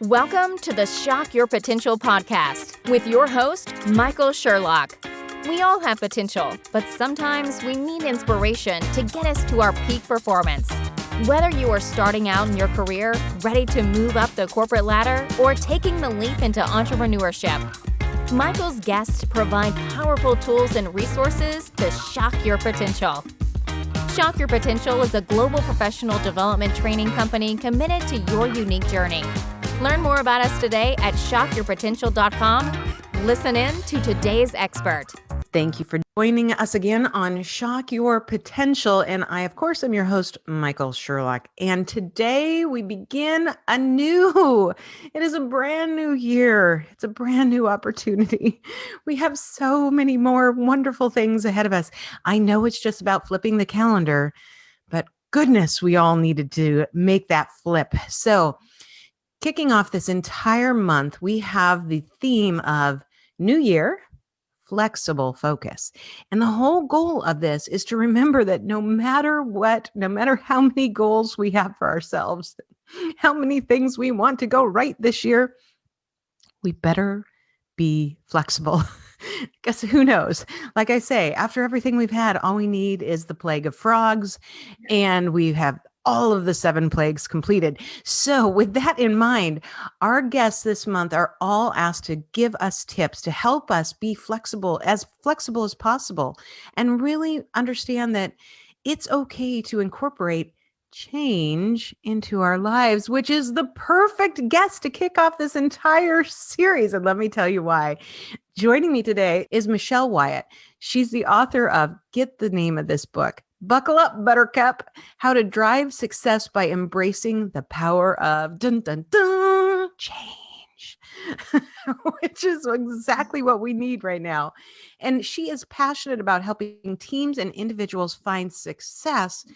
Welcome to the Shock Your Potential podcast with your host, Michael Sherlock. We all have potential, but sometimes we need inspiration to get us to our peak performance. Whether you are starting out in your career, ready to move up the corporate ladder, or taking the leap into entrepreneurship, Michael's guests provide powerful tools and resources to shock your potential. Shock Your Potential is a global professional development training company committed to your unique journey. Learn more about us today at shockyourpotential.com. Listen in to today's expert. Thank you for joining us again on Shock Your Potential. And I, of course, am your host, Michael Sherlock. And today we begin it is a brand new year. It's a brand new opportunity. We have so many more wonderful things ahead of us. I know it's just about flipping the calendar, but goodness, we all needed to make that flip. So kicking off this entire month, we have the theme of New Year, flexible focus. And the whole goal of this is to remember that no matter how many goals we have for ourselves, how many things we want to go right this year, we better be flexible. Because who knows? Like I say, after everything we've had, all we need is the plague of frogs, and we have all of the 7 plagues completed. So with that in mind, our guests this month are all asked to give us tips to help us be flexible as possible, and really understand that it's okay to incorporate change into our lives, which is the perfect guest to kick off this entire series. And let me tell you why. Joining me today is Michelle Wyatt. She's the author of, get the name of this book, Buckle Up, Buttercup, How to Drive Success by Embracing the Power of Change, which is exactly what we need right now. And she is passionate about helping teams and individuals find success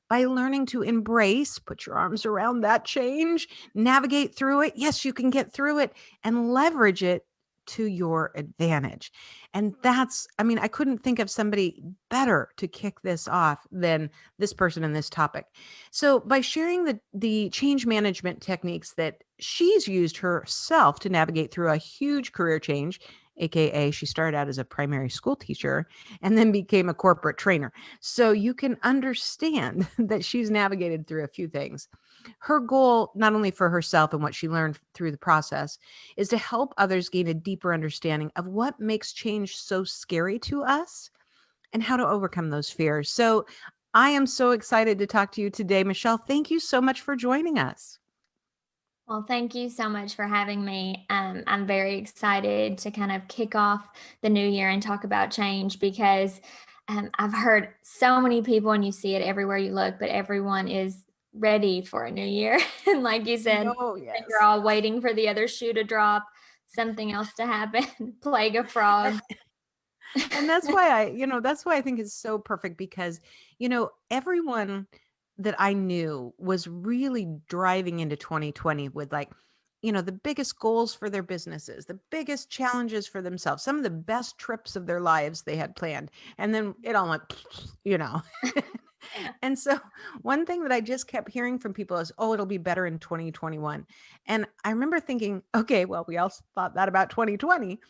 by learning to embrace, put your arms around that change, navigate through it. Yes, you can get through it and leverage it to your advantage. And I couldn't think of somebody better to kick this off than this person in this topic. So by sharing the change management techniques that she's used herself to navigate through a huge career change, AKA she started out as a primary school teacher and then became a corporate trainer. So you can understand that she's navigated through a few things. Her goal, not only for herself and what she learned through the process, is to help others gain a deeper understanding of what makes change so scary to us and how to overcome those fears. So I am so excited to talk to you today, Michelle. Thank you so much for joining us. Well, thank you so much for having me. I'm very excited to kind of kick off the new year and talk about change, because I've heard so many people, and you see it everywhere you look, but everyone is ready for a new year. And like you said, yes. You're all waiting for the other shoe to drop, something else to happen, plague of frogs. And that's why I think it's so perfect, because, everyone that I knew was really driving into 2020 with the biggest goals for their businesses, the biggest challenges for themselves, some of the best trips of their lives they had planned. And then it all went, Yeah. And so one thing that I just kept hearing from people is, oh, it'll be better in 2021. And I remember thinking, okay, well, we all thought that about 2020.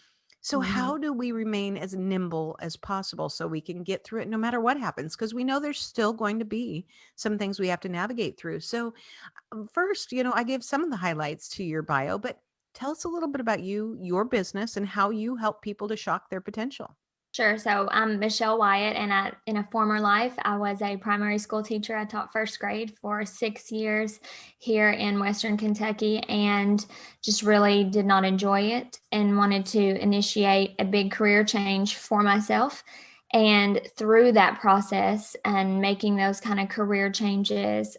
So how do we remain as nimble as possible so we can get through it no matter what happens? Because we know there's still going to be some things we have to navigate through. So first, I gave some of the highlights to your bio, but tell us a little bit about you, your business, and how you help people to shock their potential. Sure. So I'm Michelle Wyatt, and in a former life, I was a primary school teacher. I taught first grade for 6 years here in Western Kentucky, and just really did not enjoy it and wanted to initiate a big career change for myself. And through that process and making those kind of career changes,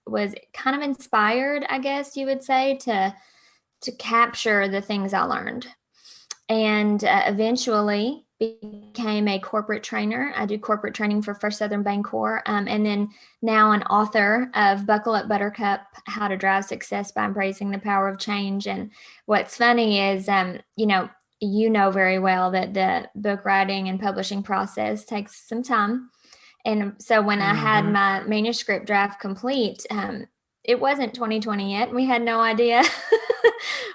was kind of inspired, I guess you would say, to capture the things I learned. And eventually became a corporate trainer. I do corporate training for First Southern Bancorp, and then now an author of Buckle Up, Buttercup, How to Drive Success by Embracing the Power of Change. And what's funny is, you know very well that the book writing and publishing process takes some time. And so when I had my manuscript draft complete, it wasn't 2020 yet. We had no idea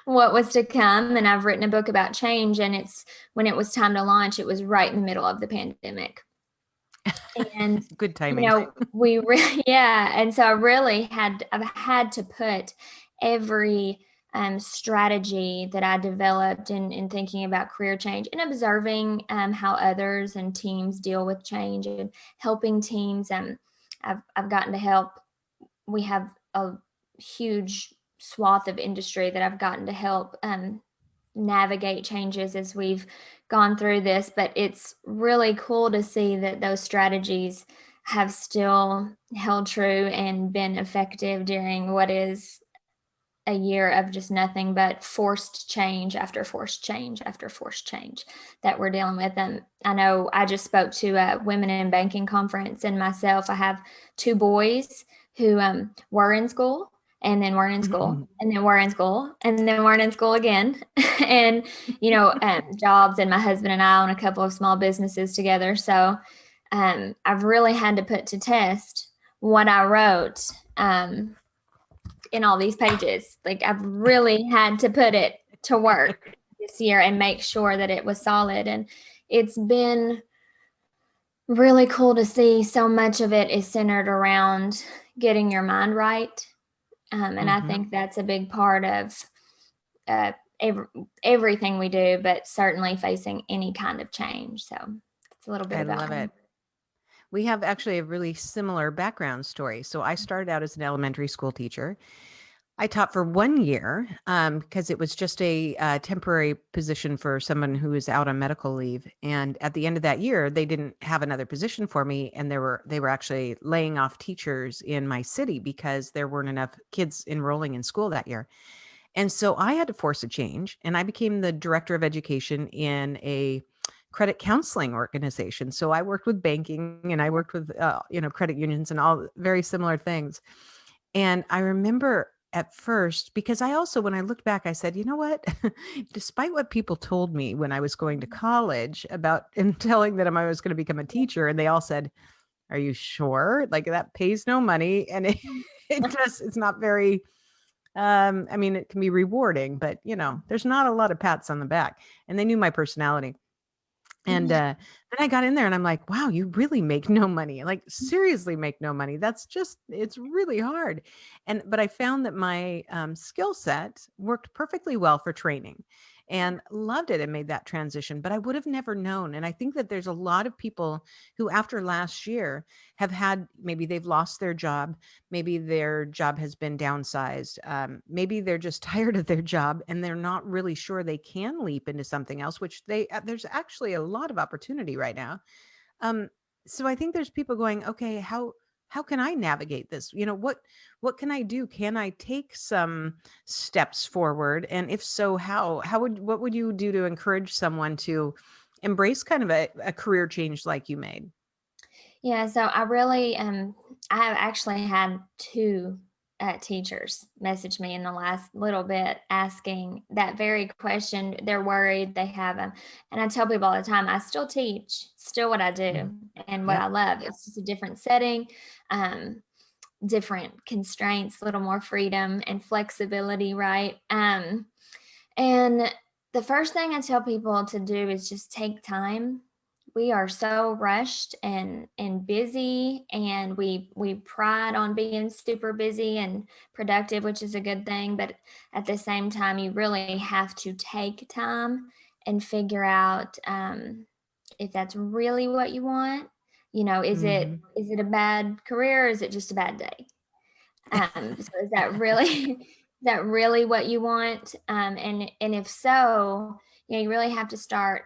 what was to come. And I've written a book about change, and when it was time to launch, it was right in the middle of the pandemic. And good timing. we really, yeah. And so I've had to put every strategy that I developed in thinking about career change and observing how others and teams deal with change and helping teams. I've gotten to help. We have a huge swath of industry that I've gotten to help navigate changes as we've gone through this, but it's really cool to see that those strategies have still held true and been effective during what is a year of just nothing but forced change after forced change after forced change that we're dealing with. And I know I just spoke to a women in banking conference, and myself, I have two boys who were in school and then weren't in school and then were in school and then weren't in school again. And, jobs, and my husband and I own a couple of small businesses together. So I've really had to put to test what I wrote in all these pages. Like, I've really had to put it to work this year and make sure that it was solid. And it's been really cool to see so much of it is centered around getting your mind right. And I think that's a big part of everything we do, but certainly facing any kind of change. So it's a little bit about love it. We have actually a really similar background story. So I started out as an elementary school teacher. I taught for 1 year because it was just a temporary position for someone who was out on medical leave. And at the end of that year, they didn't have another position for me, and they were actually laying off teachers in my city because there weren't enough kids enrolling in school that year. And so I had to force a change, and I became the director of education in a credit counseling organization. So I worked with banking, and I worked with credit unions and all very similar things. And I remember at first, because when I looked back, I said, you know what, despite what people told me when I was going to college and telling them I was going to become a teacher, and they all said, are you sure? Like, that pays no money. And it's not very, it can be rewarding, but there's not a lot of pats on the back. And they knew my personality. And then I got in there and I'm like, wow, you really make no money. Like, seriously make no money. It's really hard. But I found that my skill set worked perfectly well for training, and loved it and made that transition. But I would have never known. And I think that there's a lot of people who, after last year, maybe they've lost their job. Maybe their job has been downsized. Maybe they're just tired of their job and they're not really sure they can leap into something else, which there's actually a lot of opportunity right now. So I think there's people going, okay, how can I navigate this? What can I do? Can I take some steps forward? And if so, what would you do to encourage someone to embrace kind of a career change like you made? Yeah, so I really I have actually had two teachers message me in the last little bit asking that very question. They're worried, they have them. And I tell people all the time, I still teach, still what I do and what I love. It's just a different setting, different constraints, a little more freedom and flexibility, right? And the first thing I tell people to do is just take time. We are so rushed and busy, and we pride on being super busy and productive, which is a good thing. But at the same time, you really have to take time and figure out if that's really what you want. Is it a bad career, or is it just a bad day? So is that really what you want? And if so, you really have to start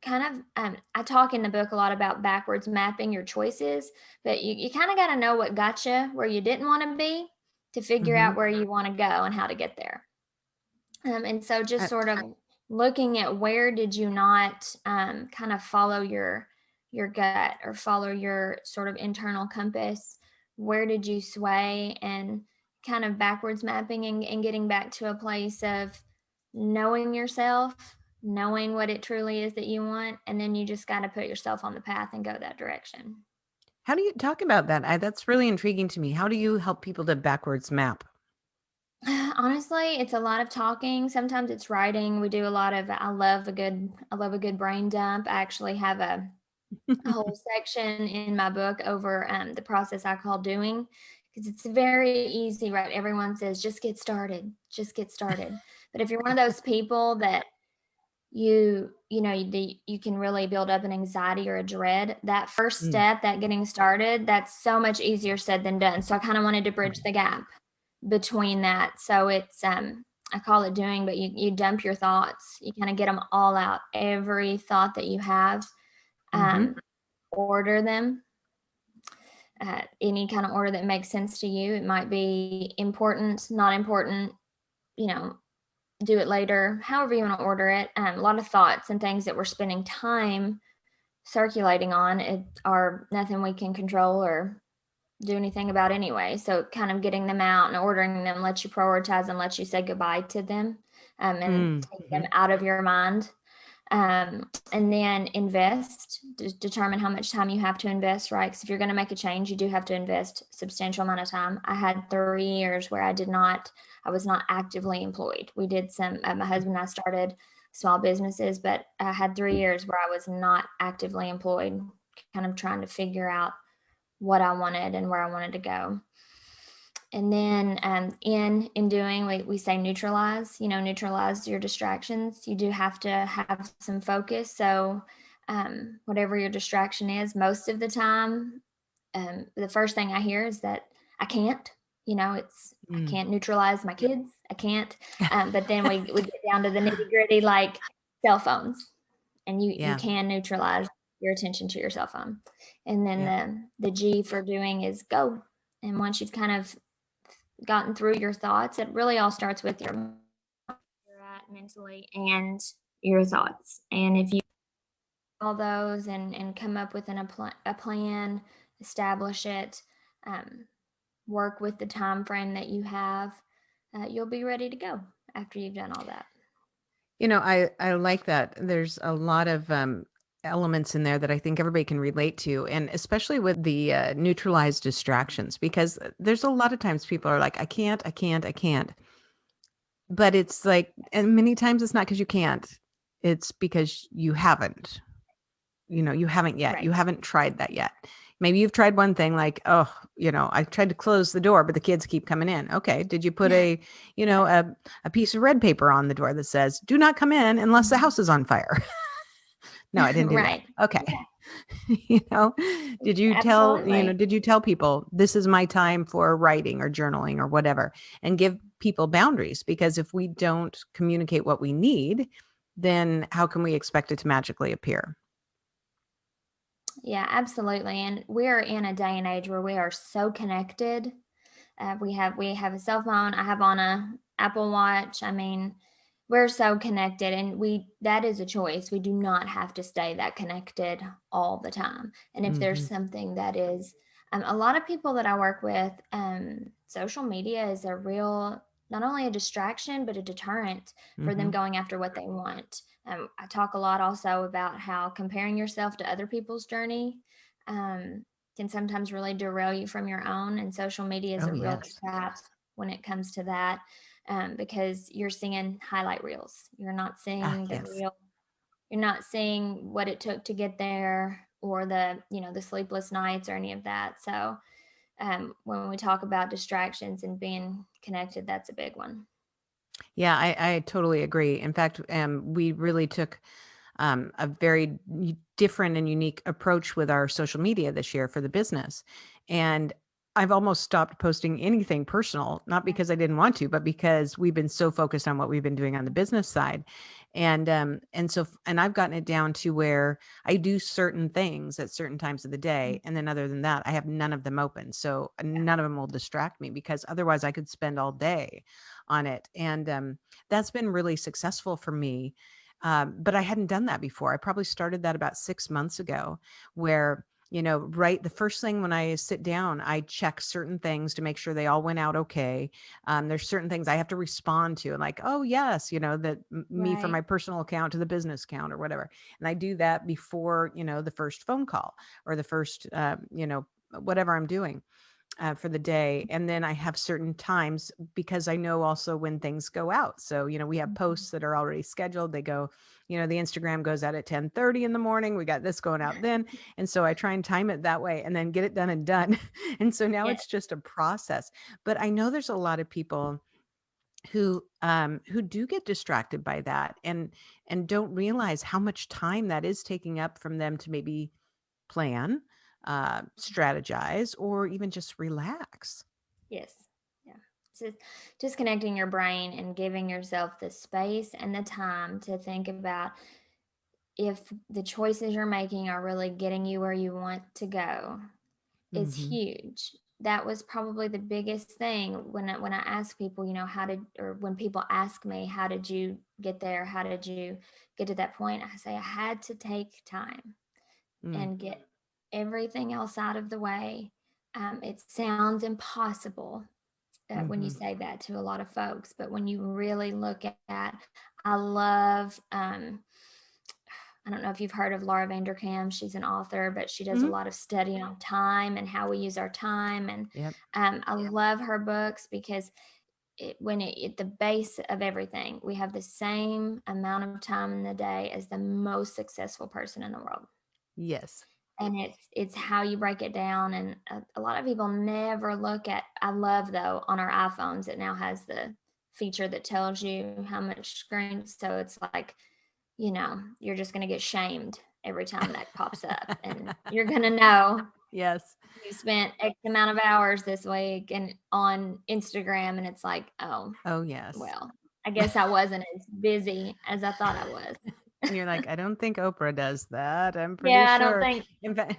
kind of, I talk in the book a lot about backwards mapping your choices, but you kind of got to know what got you where you didn't want to be to figure out where you want to go and how to get there. And so just sort of looking at where did you not kind of follow your gut or follow your sort of internal compass, where did you sway, and kind of backwards mapping and getting back to a place of knowing yourself, knowing what it truly is that you want, and then you just got to put yourself on the path and go that direction. How do you talk about that? That's really intriguing to me. How do you help people to backwards map? Honestly, it's a lot of talking. Sometimes it's writing. We do a lot of, I love a good brain dump. I actually have a whole section in my book over the process I call doing, because it's very easy, right? Everyone says, just get started, just get started. But if you're one of those people that you can really build up an anxiety or a dread, that first Mm, step, that getting started, that's so much easier said than done. So I kind of wanted to bridge the gap between that. So it's I call it doing, but you dump your thoughts, you kind of get them all out, every thought that you have, mm-hmm. um, order them, any kind of order that makes sense to you. It might be important, not important, you know, do it later, however you want to order it. A lot of thoughts and things that we're spending time circulating on it are nothing we can control or do anything about anyway. So kind of getting them out and ordering them lets you prioritize and lets you say goodbye to them, and take Mm-hmm. them out of your mind. And then invest, determine how much time you have to invest, right? Because if you're going to make a change, you do have to invest a substantial amount of time. I had 3 years where I was not actively employed. We did my husband and I started small businesses, but I had 3 years where I was not actively employed, kind of trying to figure out what I wanted and where I wanted to go. And then in doing, we say neutralize, neutralize your distractions. You do have to have some focus. So whatever your distraction is, most of the time, the first thing I hear is that I can't, I Mm. can't neutralize my kids. I can't. But then we get down to the nitty gritty, like cell phones, and you Yeah. can neutralize your attention to your cell phone. And then Yeah. the G for doing is go. And once you've kind of gotten through your thoughts, it really all starts with you're at mentally and your thoughts. And if you all those and come up with a plan, establish it, um, work with the time frame that you have, you'll be ready to go after you've done all that. I like that. There's a lot of elements in there that I think everybody can relate to, and especially with the neutralized distractions, because there's a lot of times people are like, I can't, I can't, I can't. But it's like, and many times it's not because you can't, it's because you haven't. You haven't yet. You Right. haven't tried that yet. Maybe you've tried one thing like, oh, I tried to close the door, but the kids keep coming in. Okay. Did you put a piece of red paper on the door that says, do not come in unless the house is on fire? No, I didn't do that. Right. Okay. Yeah, you know, absolutely. did you tell people this is my time for writing or journaling or whatever, and give people boundaries? Because if we don't communicate what we need, then how can we expect it to magically appear? Yeah, absolutely. And we're in a day and age where we are so connected. We have a cell phone. I have on a Apple Watch. I mean, we're so connected, and we that is a choice. We do not have to stay that connected all the time. And if there's Hmm. something that is, a lot of people that I work with, social media is a real, not only a distraction but a deterrent for them Hmm. going after what they want. I talk a lot also about how comparing yourself to other people's journey. Um, can sometimes really derail you from your own. And social media is Oh, a real yes. trap when it comes to that, because you're seeing highlight reels. You're not Ah, seeing the yes. real. You're not seeing what it took to get there, or the sleepless nights or any of that. So when we talk about distractions and being connected, that's a big one. Yeah, I totally agree. In fact, we really took a very different and unique approach with our social media this year for the business. And I've almost stopped posting anything personal, not because I didn't want to, but because we've been so focused on what we've been doing on the business side. And I've gotten it down to where I do certain things at certain times of the day. And then other than that, I have none of them open. So none of them will distract me, because otherwise I could spend all day on it. And that's been really successful for me, but I hadn't done that before. I probably started that about 6 months ago, where, right, the first thing when I sit down, I check certain things to make sure they all went out okay. There's certain things I have to respond to, and like, oh, yes, that me from my Right. personal account to the business account or whatever. And I do that before, the first phone call or the first, whatever I'm doing. for the day. And then I have certain times because I know also when things go out. So, we have posts that are already scheduled. They go, the Instagram goes out at 10:30 in the morning. We got this going out then. And so I try and time it that way and then get it done and done. And so now Yes. it's just a process. But I know there's a lot of people who do get distracted by that and don't realize how much time that is taking up from them to maybe plan, strategize, or even just relax. Yes. Yeah. It's just connecting your brain and giving yourself the space and the time to think about if the choices you're making are really getting you where you want to go is Hmm. huge. That was probably the biggest thing when I ask people, how did, or when people ask me, how did you get there? How did you get to that point? I say I had to take time Mm. and get everything else out of the way. It sounds impossible when you Hmm. say that to a lot of folks, but when you really look at, I love, I don't know if you've heard of Laura Vanderkam. She's an author, but she does a Hmm. lot of study on time and how we use our time. And Yep. I love her books because at the base of everything, we have the same amount of time in the day as the most successful person in the world. Yes. And it's how you break it down. And a lot of people never look at, I love though, on our iPhones, it now has the feature that tells you how much screen. So it's like, you're just going to get shamed every time that pops up. And you're going to know Yes. you spent X amount of hours this week and on Instagram. And it's like, oh, Oh, yes. well, I guess I wasn't as busy as I thought I was. And you're like, I don't think Oprah does that. I'm pretty Yeah, I don't sure. think. In fact,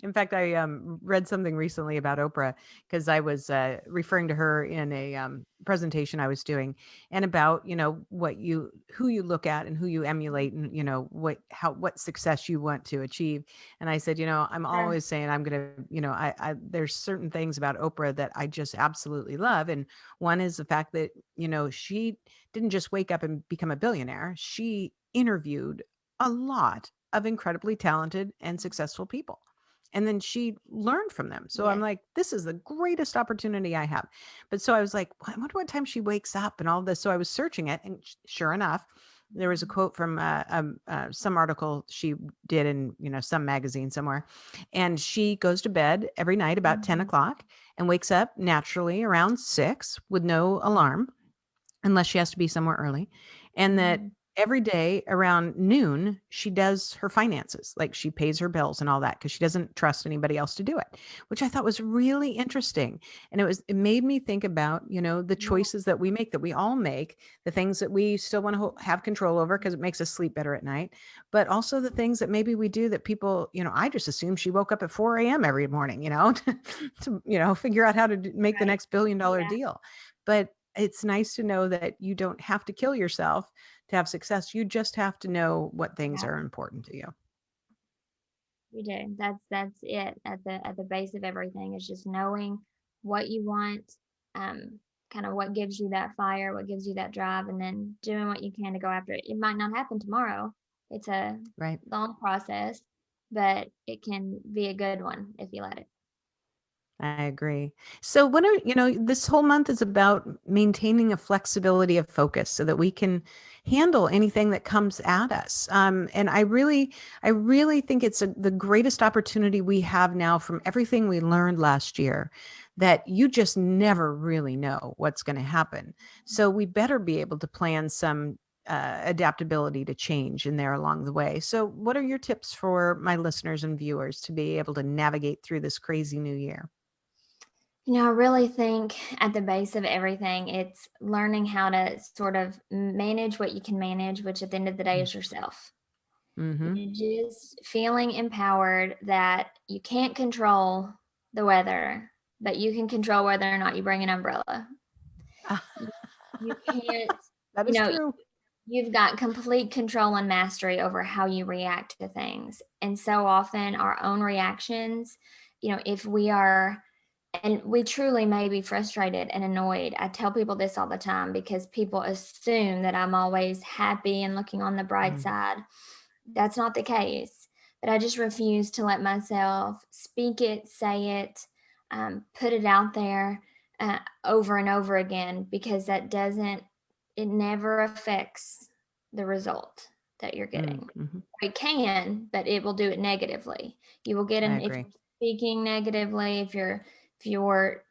in fact, I read something recently about Oprah because I was referring to her in a presentation I was doing, and about who you look at and who you emulate, and what success you want to achieve. And I said, I'm Sure. always saying I'm gonna, I there's certain things about Oprah that I just absolutely love, and one is the fact that she didn't just wake up and become a billionaire. She interviewed a lot of incredibly talented and successful people. And then she learned from them. So I'm Yes. like, this is the greatest opportunity I have. But so I was like, I wonder what time she wakes up and all this. So I was searching it. And sure enough, there was a quote from some article she did in, some magazine somewhere. And she goes to bed every night about 10 Mhm. o'clock and wakes up naturally around 6 with no alarm unless she has to be somewhere early. And that Mhm. every day around noon, she does her finances, like she pays her bills and all that because she doesn't trust anybody else to do it, which I thought was really interesting. And it made me think about, the Yeah. choices that we make, that we all make, the things that we still want to have control over because it makes us sleep better at night, but also the things that maybe we do that people, I just assume she woke up at 4 a.m. every morning, to figure out how to make the Right. next $1 billion Yeah. deal. But it's nice to know that you don't have to kill yourself to have success. You just have to know what things Yeah. are important to you. You do. That's it at the base of everything is just knowing what you want, um, kind of what gives you that fire, what gives you that drive, and then doing what you can to go after it. It might not happen tomorrow. It's a Right. long process, but it can be a good one if you let it. I agree. So this whole month is about maintaining a flexibility of focus so that we can handle anything that comes at us. And I really think it's the greatest opportunity we have now from everything we learned last year, that you just never really know what's going to happen. So we better be able to plan some adaptability to change in there along the way. So what are your tips for my listeners and viewers to be able to navigate through this crazy new year? I really think at the base of everything, it's learning how to sort of manage what you can manage, which at the end of the day is yourself. Mm-hmm. Just feeling empowered that you can't control the weather, but you can control whether or not you bring an umbrella. You, you can't, That you is know, true. you've got complete control and mastery over how you react to things. And so often our own reactions, if we are, and we truly may be frustrated and annoyed. I tell people this all the time because people assume that I'm always happy and looking on the bright Mhm. side. That's not the case. but I just refuse to let myself speak it, say it, put it out there over and over again, because it never affects the result that you're getting. Mm-hmm. It can, but it will do it negatively. You will get I if agree. you're speaking negatively, if you're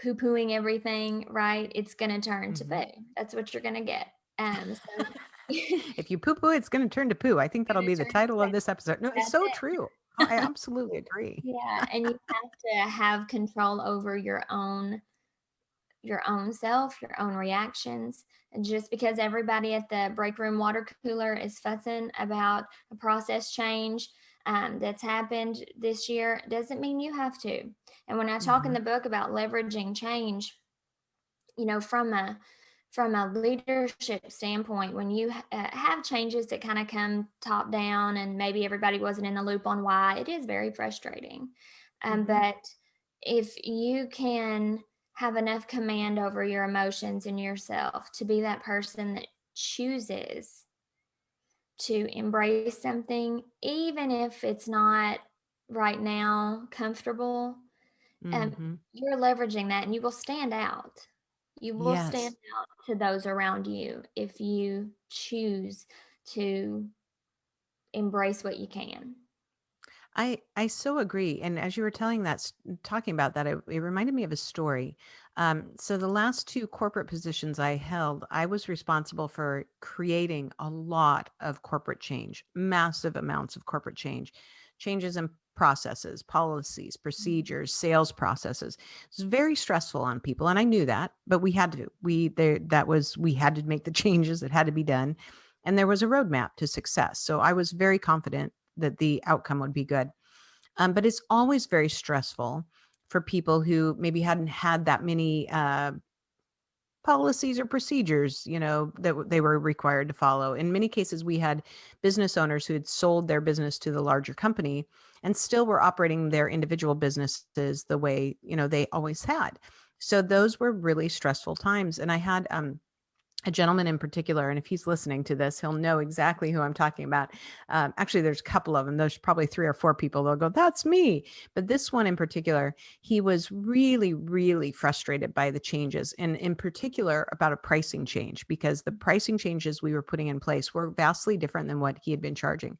poo-pooing everything, right, it's going to turn to Mm-hmm. poo. That's what you're going to get. So If you poo poo, it's going to turn to poo. I think that'll gonna be the turn to title of poo. this episode. No, it's That's so it. true. I absolutely agree. Yeah, and you have to have control over your own self, your own reactions. And just because everybody at the break room water cooler is fussing about a process change that's happened this year doesn't mean you have to. And when I talk in Mm-hmm. the book about leveraging change, from a leadership standpoint, when you have changes that kind of come top down and maybe everybody wasn't in the loop on why, it is very frustrating. Mm-hmm. But if you can have enough command over your emotions and yourself to be that person that chooses to embrace something, even if it's not right now comfortable, Mm-hmm. you're leveraging that and you will stand out. You will stand Yes. out to those around you if you choose to embrace what you can. I so agree. And as you were telling that, talking about that, it reminded me of a story. So the last two corporate positions I held, I was responsible for creating a lot of corporate change, massive amounts of corporate change, changes in processes, policies, procedures, sales processes. It was very stressful on people, and I knew that, but we had to. We had to make the changes that had to be done, and there was a roadmap to success. So I was very confident that the outcome would be good. But it's always very stressful for people who maybe hadn't had that many policies or procedures, that they were required to follow. In many cases, we had business owners who had sold their business to the larger company and still were operating their individual businesses the way, they always had. So those were really stressful times. And I had a gentleman in particular, and if he's listening to this, he'll know exactly who I'm talking about. Actually, there's a couple of them. There's probably 3 or 4 people. They'll go, "That's me." But this one in particular, he was really, really frustrated by the changes, and in particular about a pricing change, because the pricing changes we were putting in place were vastly different than what he had been charging.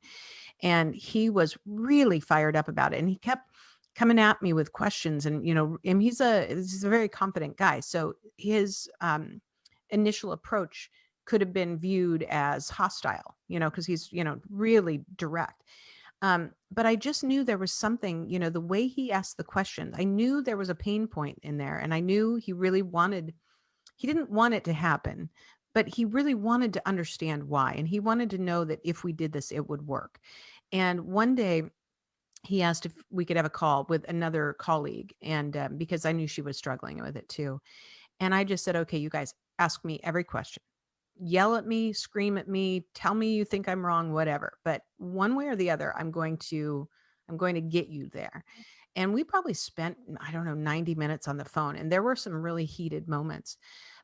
And he was really fired up about it. And he kept coming at me with questions. And, and he's a very confident guy. So his initial approach could have been viewed as hostile, because he's, really direct. But I just knew there was something, the way he asked the questions, I knew there was a pain point in there. And I knew he didn't want it to happen, but he really wanted to understand why. And he wanted to know that if we did this, it would work. And one day he asked if we could have a call with another colleague. And because I knew she was struggling with it too. And I just said, okay, you guys ask me every question, yell at me, scream at me, tell me you think I'm wrong, whatever. But one way or the other, I'm going to get you there. And we probably spent, I don't know, 90 minutes on the phone. And there were some really heated moments.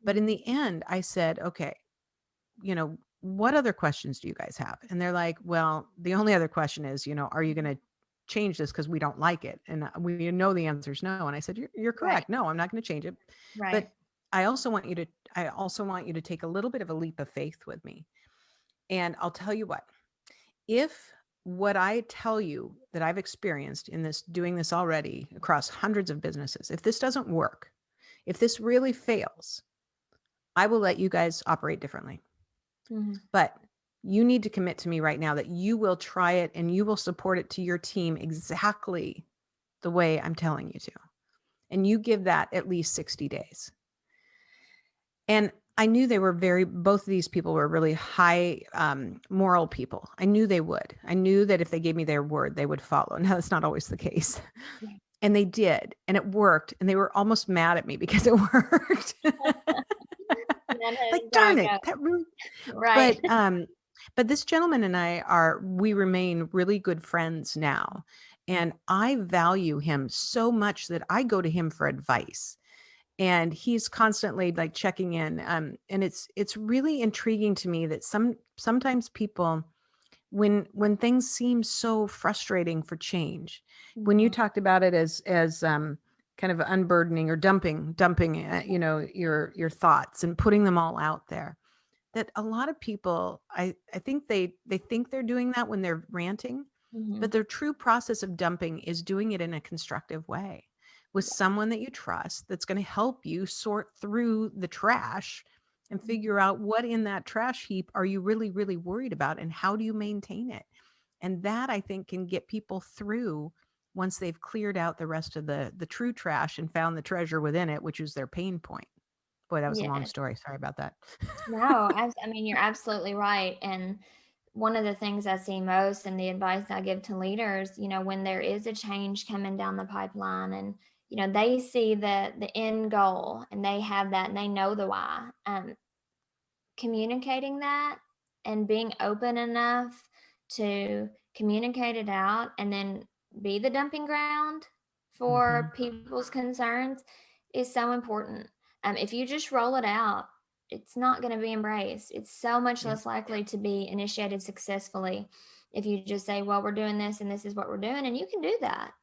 But in the end, I said, okay, what other questions do you guys have? And they're like, well, the only other question is, are you going to change this because we don't like it? And we know the answer is no. And I said, you're Right, correct. No, I'm not going to change it. right. But I also want you to take a little bit of a leap of faith with me. And I'll tell you if what I tell you that I've experienced in this, doing this already across hundreds of businesses, if this doesn't work, if this really fails, I will let you guys operate differently. Mhm. But you need to commit to me right now that you will try it and you will support it to your team exactly the way I'm telling you to. And you give that at least 60 days. And I knew both of these people were really high moral people. I knew they would. I knew that if they gave me their word, they would follow. Now, that's not always the case. Right. And they did. And it worked. And they were almost mad at me because it worked. That Like, is how darn it it. goes. That really, Right. but this gentleman and we remain really good friends now. And I value him so much that I go to him for advice. And he's constantly like checking in. And it's really intriguing to me that sometimes people when things seem so frustrating for change. When you Mhm. talked about it as kind of unburdening or dumping your thoughts and putting them all out there, that a lot of people, I think they think they're doing that when they're ranting, but Mhm. their true process of dumping is doing it in a constructive way with someone that you trust, that's going to help you sort through the trash and figure out what in that trash heap are you really, really worried about and how do you maintain it. And that, I think, can get people through once they've cleared out the rest of the true trash and found the treasure within it, which is their pain point. Boy, that was a long Yes. story. Sorry about that. No, I mean, you're absolutely right. And one of the things I see most and the advice I give to leaders, when there is a change coming down the pipeline and, they see the end goal and they have that and they know the why. Communicating that and being open enough to communicate it out and then be the dumping ground Hmm. for people's concerns is so important. If you just roll it out, it's not going to be embraced. It's so much Yep. less likely to be initiated successfully if you just say, well, we're doing this and this is what we're doing. And you can do that.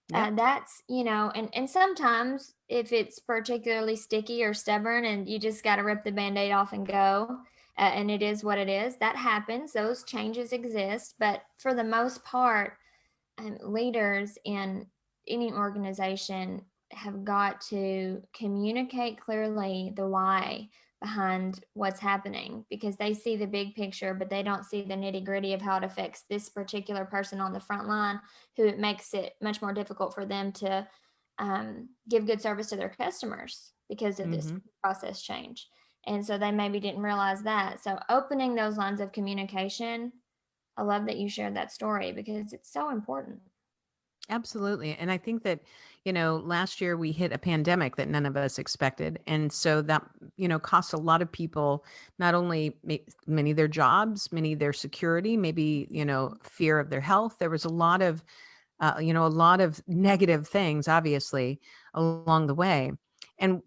Yep. That's, and sometimes if it's particularly sticky or stubborn and you just got to rip the band-aid off and go, and it is what it is, that happens. Those changes exist. But for the most part, leaders in any organization have got to communicate clearly the why behind what's happening because they see the big picture, but they don't see the nitty gritty of how it affects this particular person on the front line, who it makes it much more difficult for them to give good service to their customers because of this Hmm. process change. And so they maybe didn't realize that. So opening those lines of communication, I love that you shared that story because it's so important. Absolutely. And I think that, last year we hit a pandemic that none of us expected. And so that, cost a lot of people, not only many their jobs, many their security, maybe, fear of their health. There was a lot of negative things, obviously, along the way. And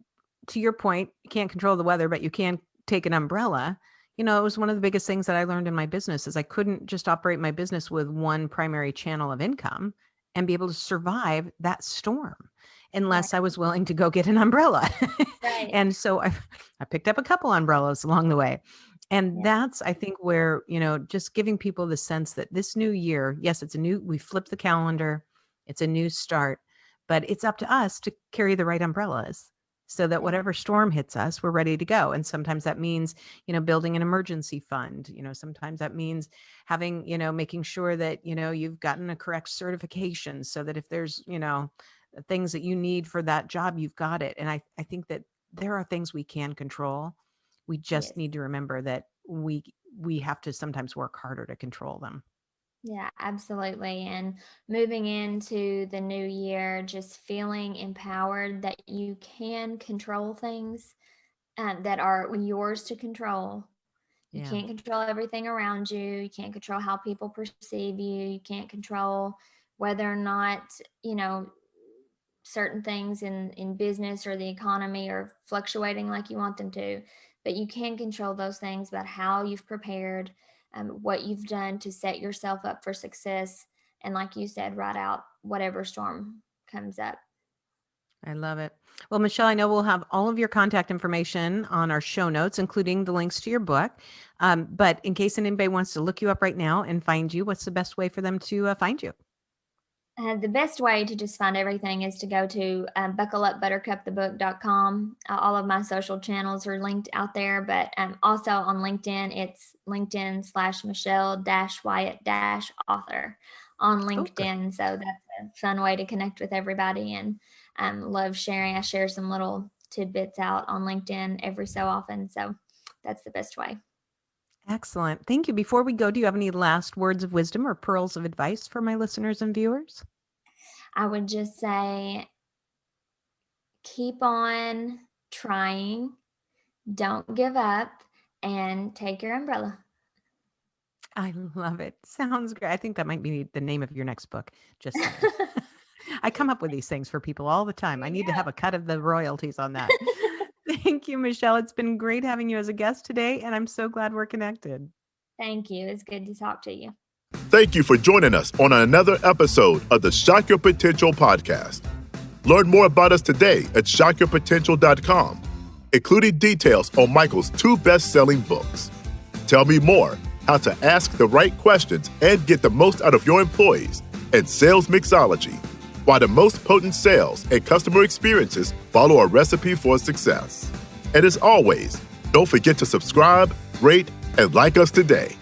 to your point, you can't control the weather, but you can take an umbrella. It was one of the biggest things that I learned in my business is I couldn't just operate my business with one primary channel of income and be able to survive that storm Right. unless I was willing to go get an umbrella. Right. And so I picked up a couple umbrellas along the way. And Yeah. that's, I think, where, just giving people the sense that this new year, yes, we flipped the calendar, it's a new start, but it's up to us to carry the right umbrellas so that Yeah. whatever storm hits us, we're ready to go. And sometimes that means, building an emergency fund. Sometimes that means having, making sure that, you've gotten a correct certification so that if there's, things that you need for that job, you've got it. And I think that there are things we can control. We just Yes. need to remember that we have to sometimes work harder to control them. Yeah, absolutely. And moving into the new year, just feeling empowered that you can control things that are yours to control. You Yeah. can't control everything around you. You can't control how people perceive you. You can't control whether or not, you know, certain things in business or the economy are fluctuating like you want them to, but you can control those things about how you've prepared, what you've done to set yourself up for success, and like you said, ride out whatever storm comes up. I love it. Well, Michelle, I know we'll have all of your contact information on our show notes, including the links to your book. But in case anybody wants to look you up right now and find you, what's the best way for them to find you? The best way to just find everything is to go to buckleupbuttercupthebook.com. All of my social channels are linked out there, but also on LinkedIn, it's LinkedIn/Michelle-Wyatt-author on Oh, good. LinkedIn. So that's a fun way to connect with everybody and love sharing. I share some little tidbits out on LinkedIn every so often. So that's the best way. Excellent. Thank you. Before we go, do you have any last words of wisdom or pearls of advice for my listeners and viewers? I would just say keep on trying. Don't give up and take your umbrella. I love it. Sounds great. I think that might be the name of your next book. Just saying. I come up with these things for people all the time. There I you need to have go. a cut of the royalties on that. Thank you, Michelle. It's been great having you as a guest today, and I'm so glad we're connected. Thank you. It's good to talk to you. Thank you for joining us on another episode of the Shock Your Potential podcast. Learn more about us today at shockyourpotential.com, including details on Michael's 2 best-selling books. Tell me more, how to ask the right questions and get the most out of your employees, and sales mixology, why the most potent sales and customer experiences follow a recipe for success. And as always, don't forget to subscribe, rate, and like us today.